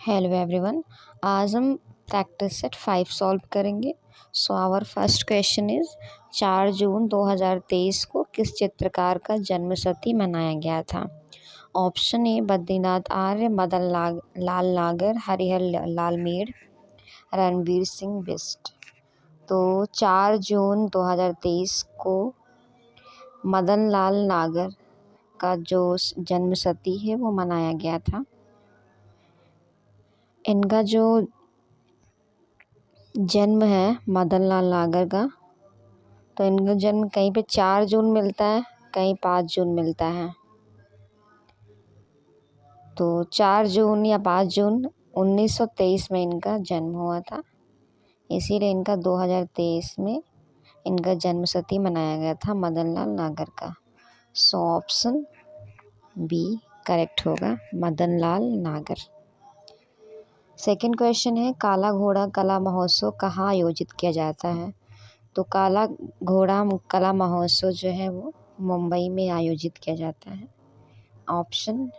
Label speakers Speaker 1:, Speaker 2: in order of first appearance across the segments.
Speaker 1: Hello everyone. आज हम practice set 5 solve करेंगे। So our first question is 4 June 2023 को किस चित्रकार का जन्मशती मनाया गया था? ऑप्शन ए बद्रीनाथ आर्य, लाल नागर, हरिहर लाल मीर, रणवीर सिंह बिष्ट। तो 4 जून 2023 को मदन लाल नागर का जो जन्मशती है वो मनाया गया था। इनका जो जन्म है मदन लाल नागर का, तो इनका जन्म कहीं पे 4 जून मिलता है, कहीं 5 जून मिलता है। तो 4 जून या 5 जून 1923 में इनका जन्म हुआ था, इसीलिए इनका 2023 में इनका जन्मशती मनाया गया था मदन लाल नागर का। सो ऑप्शन बी करेक्ट होगा, मदन लाल नागर। सेकंड क्वेश्चन है काला घोड़ा कला महोत्सव कहाँ आयोजित किया जाता है? तो काला घोड़ा कला महोत्सव जो है वो मुंबई में आयोजित किया जाता है। ऑप्शन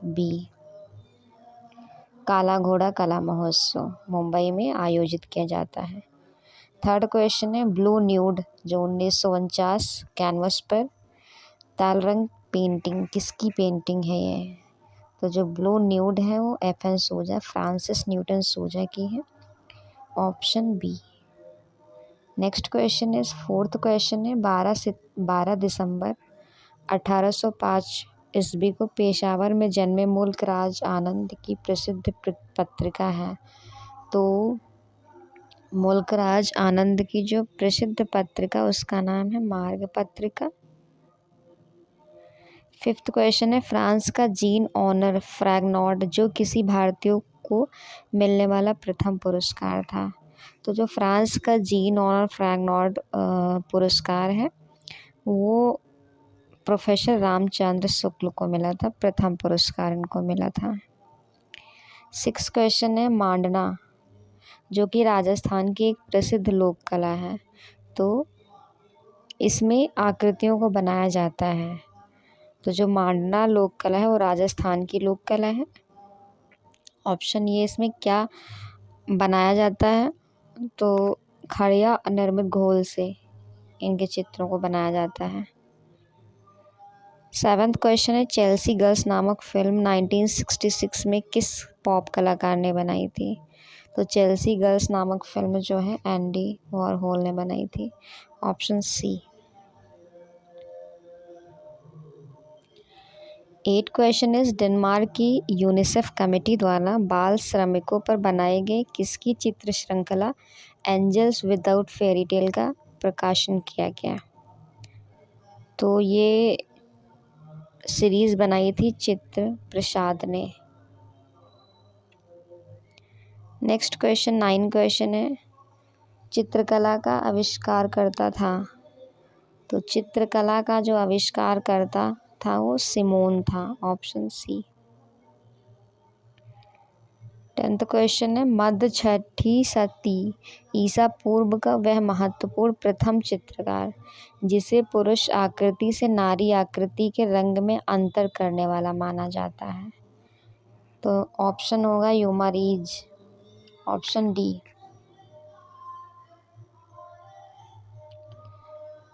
Speaker 1: बी काला घोड़ा कला महोत्सव मुंबई में आयोजित किया जाता है। थर्ड क्वेश्चन है ब्लू न्यूड जो 1949 कैनवस पर ताल रंग पेंटिंग किसकी पेंटिंग है ये? तो जो ब्लू न्यूड है वो FN सूजा, फ्रांसिस न्यूटन सूजा की है। Option B. Next question is fourth question है 12 दिसंबर 1805 ईस्वी को पेशावर में जन्मे मुल्क राज आनंद की प्रसिद्ध पत्रिका है। तो मुल्क राज आनंद की जो प्रसिद्ध पत्रिका उसका नाम है मार्ग पत्रिका। फिफ्थ क्वेश्चन है फ्रांस का जीन ऑनर फ्रैगनॉर्ड जो किसी भारतीय को मिलने वाला प्रथम पुरस्कार था। तो जो फ्रांस का जीन ऑनर फ्रैगनॉर्ड पुरस्कार है वो प्रोफेसर रामचंद्र शुक्ल को मिला था, प्रथम पुरस्कार इनको मिला था। सिक्स क्वेश्चन है मांडना जो कि राजस्थान की एक प्रसिद्ध लोक कला है, तो इसमें आकृतियों को बनाया जाता है। तो जो मांडना लोक कला है वो राजस्थान की लोक कला है। ऑप्शन ये इसमें क्या बनाया जाता है? तो खड़िया निर्मित घोल से इनके चित्रों को बनाया जाता है। सेवन्थ क्वेश्चन है चेल्सी गर्ल्स नामक फिल्म 1966 में किस पॉप कलाकार ने बनाई थी? तो चेल्सी गर्ल्स नामक फिल्म जो है एंडी वॉरहोल ने बनाई थी। Option C. Eight question is Denmark की यूनिसेफ कमेटी द्वारा बाल श्रमिकों पर बनाए गए किसकी चित्र श्रृंखला एंजल्स विदाउट फेरी टेल का प्रकाशन किया गया? तो ये सीरीज बनाई थी चित्र प्रसाद ने। नेक्स्ट क्वेश्चन 9 क्वेश्चन है चित्रकला का आविष्कार करता था। तो चित्रकला का जो आविष्कार करता था वो सिमोन था। Option C. 10th क्वेश्चन है मध्य छठी शती ईसा पूर्व का वह महत्वपूर्ण प्रथम चित्रकार जिसे पुरुष आकृति से नारी आकृति के रंग में अंतर करने वाला माना जाता है। तो ऑप्शन होगा यूमरीज। Option D.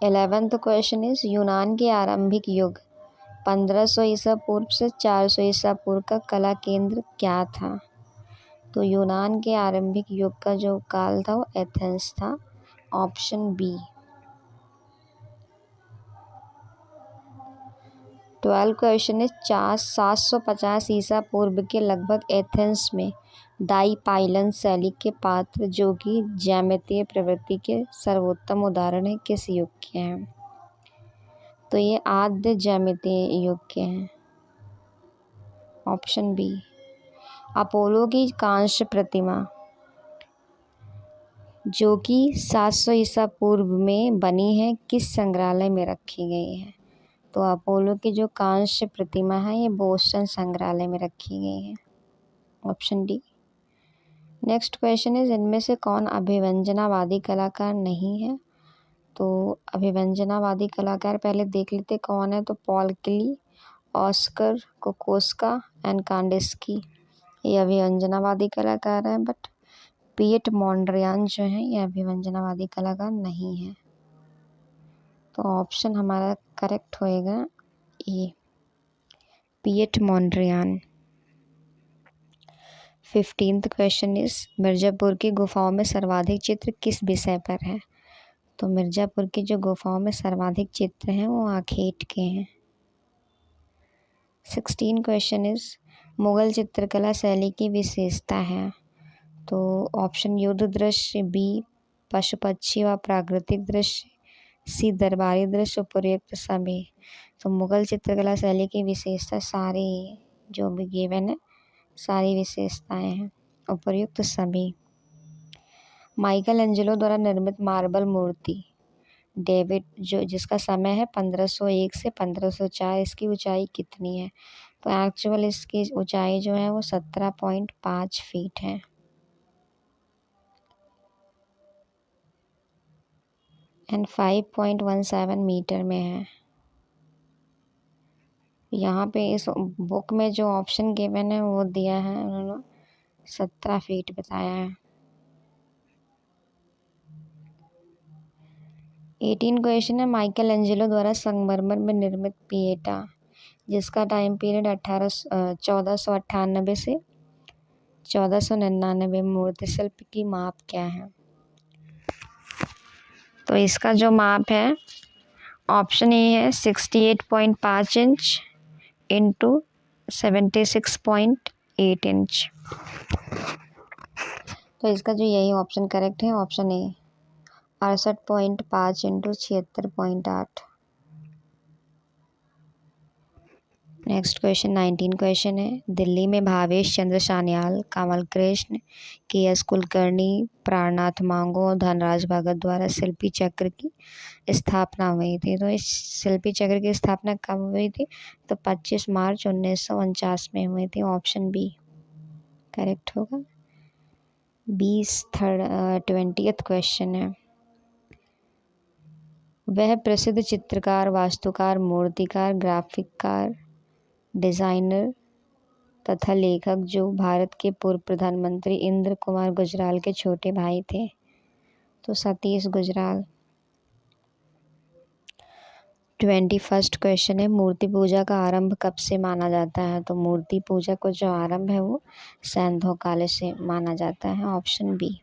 Speaker 1: 11th question is यूनान के आरंभिक युग 1500 ईसा पूर्व से 400 ईसा पूर्व का कला केंद्र क्या था? तो यूनान के आरंभिक युग का जो काल था वो एथेंस था। Option B. 12 क्वेश्चन इज 750 ईसा पूर्व के लगभग एथेंस में डाईपाइलन शैली के पात्र जो कि ज्यामितीय प्रवृत्ति के सर्वोत्तम उदाहरण है किस युग के हैं? तो ये आद्य ज्यामितीय युग के हैं। Option B. अपोलो की कांस्य प्रतिमा जो कि 700 ईसा पूर्व में बनी है किस संग्रहालय में रखी गई है? तो अपोलो की जो कांस्य प्रतिमा है ये बोस्टन संग्रहालय में रखी गई है। Option D. Next question is इनमें से कौन अभिव्यंजनावादी कलाकार नहीं है? तो अभिव्यंजनावादी कलाकार पहले देख लेते कौन है। तो पॉल क्ली, ऑस्कर कोकोस्का एंड कांडिस्की। ये अभिव्यंजनावादी कलाकार है, बट पिएट मोंड्रियान जो है ये अभिव्यंजनावादी कलाकार नहीं है। तो ऑप्शन हमारा करेक्ट होएगा ए, पिएट मोंड्रियान। 15th क्वेश्चन इज मिर्ज़ापुर की गुफाओं में सर्वाधिक चित्र किस विषय पर है? तो मिर्ज़ापुर की जो गुफाओं में सर्वाधिक चित्र हैं वो आखेट के हैं। 16 क्वेश्चन इज मुगल चित्रकला शैली की विशेषता है। तो ऑप्शन युद्ध दृश्य, बी पशु पक्षी व प्राकृतिक दृश्य, सी दरबारी दृश्य, उपर्युक्त सभी। तो मुगल चित्रकला शैली की विशेषता सारी जो भी गिवन है सारी विशेषताएं हैं, उपर्युक्त सभी। माइकल एंजेलो द्वारा निर्मित मार्बल मूर्ति डेविड जो जिसका समय है 1501 से 1504, इसकी ऊंचाई कितनी है? तो एक्चुअल इसकी ऊंचाई जो है वो 17.5 फीट है। एंड 5.17 मीटर में है। यहाँ पे इस बुक में जो ऑप्शन गिवन है वो दिया है उन्होंने 17 फीट बताया है। 18 क्वेश्चन है माइकल एंजेलो द्वारा संगमरमर में निर्मित पिएटा जिसका टाइम पीरियड 1498 से 1499 मूर्ति शिल्प की माप क्या है? तो इसका जो माप है ऑप्शन ए है 68.5 इंच इंटू 76.8 इंच। तो इसका जो यही ऑप्शन करेक्ट है ऑप्शन ए 68.5 इंटू 76.8। नेक्स्ट क्वेश्चन 19 क्वेश्चन है दिल्ली में भावेश चंद्र सान्याल, कमल कृष्ण, के एस कुलकर्णी, प्राणनाथ मांगो और धनराज भगत द्वारा शिल्पी चक्र की स्थापना हुई थी। तो इस शिल्पी चक्र की स्थापना कब हुई थी? तो 25 मार्च 1949 में हुई थी। ऑप्शन बी करेक्ट होगा। 20th क्वेश्चन है वह प्रसिद्ध चित्रकार, वास्तुकार, मूर्तिकार, ग्राफिककार, डिजाइनर तथा लेखक जो भारत के पूर्व प्रधानमंत्री इंद्र कुमार गुजराल के छोटे भाई थे। तो सतीश गुजराल। 21st क्वेश्चन है मूर्ति पूजा का आरंभ कब से माना जाता है? तो मूर्ति पूजा को जो आरंभ है वो सैंधव काल से माना जाता है। Option B.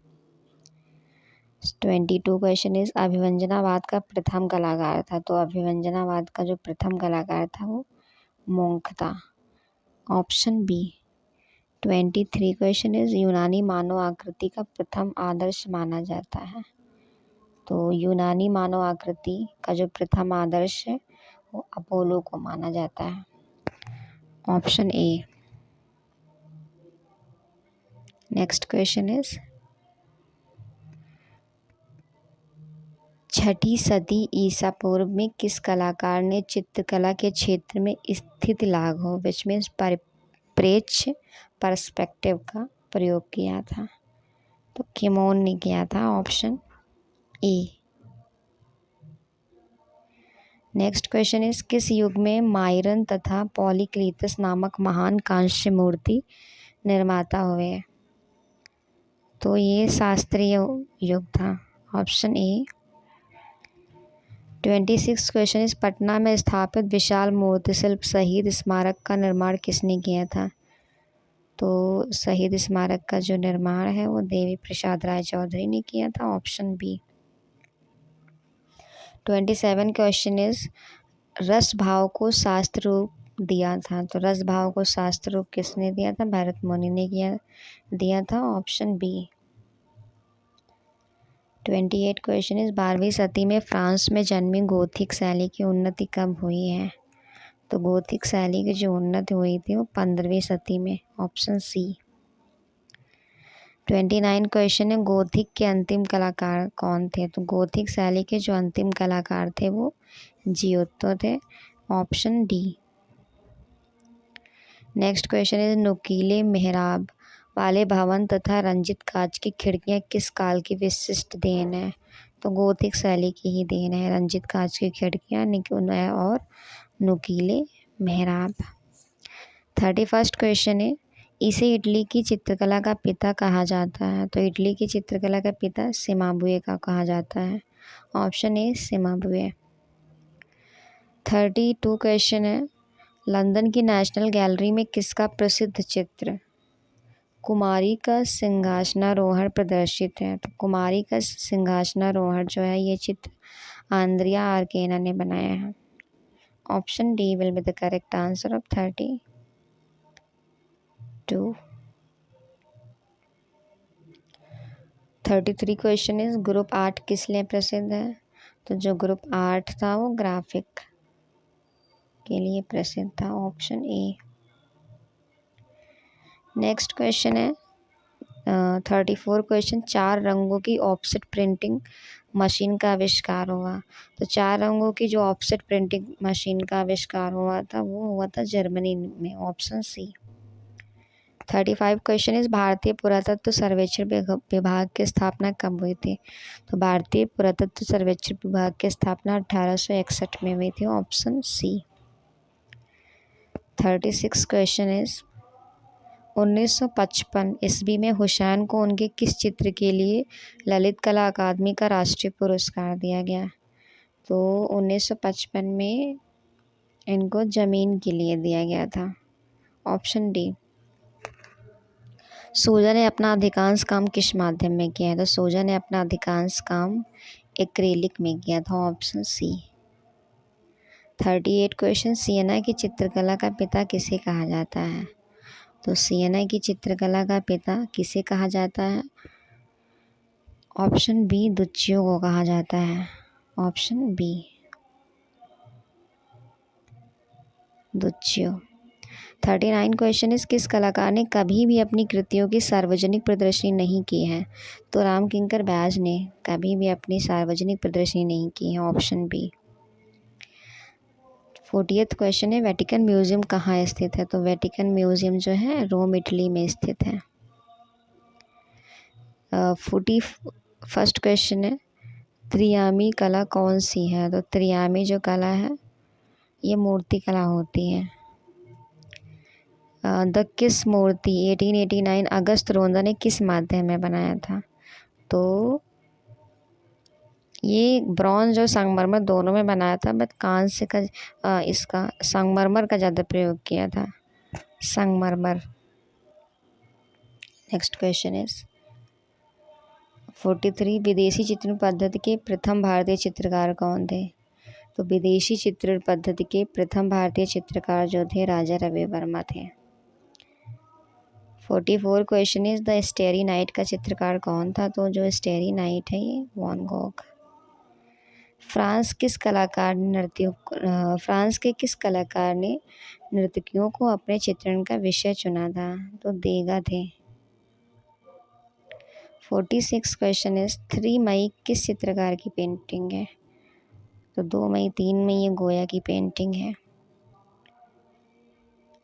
Speaker 1: 22 क्वेश्चन इज अभिव्यंजनावाद का प्रथम कलाकार था। तो अभिव्यंजनावाद का जो प्रथम कलाकार था वो मोंक था। Option B. 23 क्वेश्चन इज यूनानी मानव आकृति का प्रथम आदर्श माना जाता है। तो यूनानी मानव आकृति का जो प्रथम आदर्श है वो अपोलो को माना जाता है। Option A. Next question is छठी सदी ईसा पूर्व में किस कलाकार ने चित्रकला के क्षेत्र में स्थित लाघव विच मीन्स परिप्रेक्ष्य पर्सपेक्टिव का प्रयोग किया था? तो किमोन ने किया था। Option A. Next question is किस युग में मायरन तथा पॉलीक्लीतस नामक महान कांस्य मूर्ति निर्माता हुए? तो ये शास्त्रीय युग था। Option A. 26 question is Patna में स्थापित विशाल मूर्ति शिल्प शहीद स्मारक का निर्माण किसने किया था? तो शहीद स्मारक का जो निर्माण है वो देवी प्रसाद राय चौधरी ने किया था। Option B. 27 क्वेश्चन इज रस भाव को शास्त्र रूप दिया था। तो रस भाव को शास्त्र रूप किसने दिया था? भरत मुनि ने दिया था। Option B. 28 क्वेश्चन इज 12वीं सदी में फ्रांस में जन्मी गोथिक शैली की उन्नति कब हुई है? तो गोथिक शैली की जो उन्नति हुई थी वो 15वीं सदी में। Option C. 29 क्वेश्चन है गोथिक के अंतिम कलाकार कौन थे? तो गोथिक शैली के जो अंतिम कलाकार थे वो जियोत्तो थे। Option D. नेक्स्ट क्वेश्चन है नुकीले मेहराब वाले भवन तथा रंजित कांच की खिड़कियां किस काल की विशिष्ट देन है? तो गोथिक शैली की ही देन है रंजित कांच की खिड़कियां और नुकीले मेहराब। 31st क्वेश्चन है इसे इटली की चित्रकला का पिता कहा जाता है। तो इटली की चित्रकला का पिता सिमाबुए का कहा जाता है। Option A Cimabue. 32 क्वेश्चन है। लंदन की नेशनल गैलरी में किसका प्रसिद्ध चित्र कुमारी का सिंहासनारोहण प्रदर्शित है? तो कुमारी का सिंहासनारोहण जो है ये चित्र आंद्रिया आर्केना ने बनाया है। Option D will be the correct answer of 32। 33 question is group art किस लिए प्रसिद्ध है? तो जो ग्रुप आर्ट था वो ग्राफिक के लिए प्रसिद्ध था। Option A. नेक्स्ट क्वेश्चन है 34 क्वेश्चन। 4 रंगों की ऑफसेट प्रिंटिंग मशीन का आविष्कार हुआ। तो 4 रंगों की जो ऑफसेट प्रिंटिंग मशीन का आविष्कार हुआ था वो हुआ था जर्मनी में। ऑप्शन सी। 35 क्वेश्चन इस भारतीय पुरातत्व सर्वेक्षण विभाग की स्थापना कब हुई थी? तो भारतीय पुरातत्व सर्वेक्षण विभाग की स्थापना 1861 में हुई थी। Option C. 36 क्वेश्चन इज 1955 ईस्वी में हुसैन को उनके किस चित्र के लिए ललित कला अकादमी का राष्ट्रीय पुरस्कार दिया गया? तो 1955 में इनको जमीन के लिए दिया गया था। Option D. सोजा ने अपना अधिकांश काम किस माध्यम में किया है? तो सोजा ने अपना अधिकांश काम एक्रेलिक में किया था। Option C. 38 क्वेश्चन। सियना की चित्रकला का पिता किसे कहा जाता है? तो सियना की चित्रकला का पिता किसे कहा जाता है? ऑप्शन बी दुच्चियो को कहा जाता है। Option B दुच्चियो। 39 क्वेश्चन इस किस कलाकार ने कभी भी अपनी कृतियों की सार्वजनिक प्रदर्शनी नहीं की है? तो राम किंकर बैज ने कभी भी अपनी सार्वजनिक प्रदर्शनी नहीं की है। Option B. 40th क्वेश्चन है वेटिकन म्यूजियम कहाँ स्थित है? तो वेटिकन म्यूजियम जो है रोम इटली में स्थित है। 41st क्वेश्चन है त्रियामी कला कौन सी है? तो त्रियामी जो कला है ये मूर्ति कला होती है। द किस मूर्ति 1889 अगस्त रोंदा ने किस माध्यम में बनाया था? तो ये ब्रॉन्ज और संगमरमर दोनों में बनाया था, बट कांस्य का इसका संगमरमर का ज़्यादा प्रयोग किया था। संगमरमर। नेक्स्ट क्वेश्चन इज 43 विदेशी चित्रण पद्धति के प्रथम भारतीय चित्रकार कौन थे? तो विदेशी चित्रण पद्धति के प्रथम भारतीय चित्रकार जो थे राजा रवि वर्मा थे। 44 क्वेश्चन इज द स्टेरी नाइट का चित्रकार कौन था? तो जो स्टेरी नाइट है ये वैन गॉग। फ्रांस के किस कलाकार ने नर्तकियों को अपने चित्रण का विषय चुना था? तो देगा थे। 46 क्वेश्चन इज 3 मई किस चित्रकार की पेंटिंग है? तो 2 मई 3 मई ये गोया की पेंटिंग है।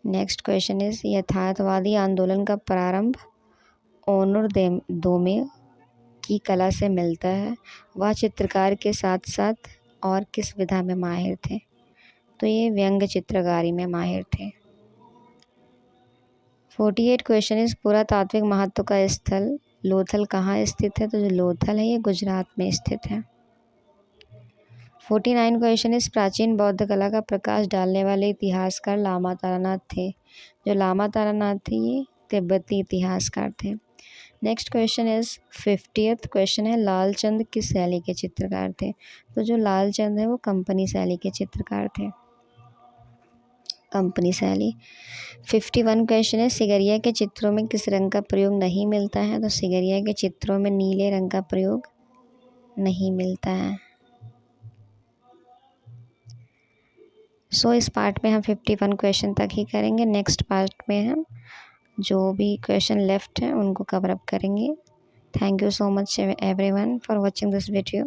Speaker 1: नेक्स्ट क्वेश्चन इज यथार्थवादी आंदोलन का प्रारंभ ओनुर दोमे की कला से मिलता है। वह चित्रकार के साथ साथ और किस विधा में माहिर थे? तो ये व्यंग्य चित्रकारी में माहिर थे। 48 क्वेश्चन इज पुरातात्विक महत्व का स्थल लोथल कहाँ स्थित है? तो जो लोथल है ये गुजरात में स्थित है। 49 क्वेश्चन इस प्राचीन बौद्ध कला का प्रकाश डालने वाले इतिहासकार लामा तारानाथ थे। जो लामा तारानाथ थे ये तिब्बती इतिहासकार थे। Next question is 50th question है लालचंद किस शैली के चित्रकार थे? तो जो लालचंद है वो कंपनी शैली के चित्रकार थे। कंपनी शैली। 51 क्वेश्चन है सिगरिया के चित्रों में किस रंग का प्रयोग नहीं मिलता है? तो सिगरिया के चित्रों में नीले रंग का प्रयोग नहीं मिलता है। इस पार्ट में हम 51 क्वेश्चन तक ही करेंगे। नेक्स्ट पार्ट में हम जो भी क्वेश्चन लेफ्ट हैं उनको कवर अप करेंगे। Thank you so much everyone for watching this video.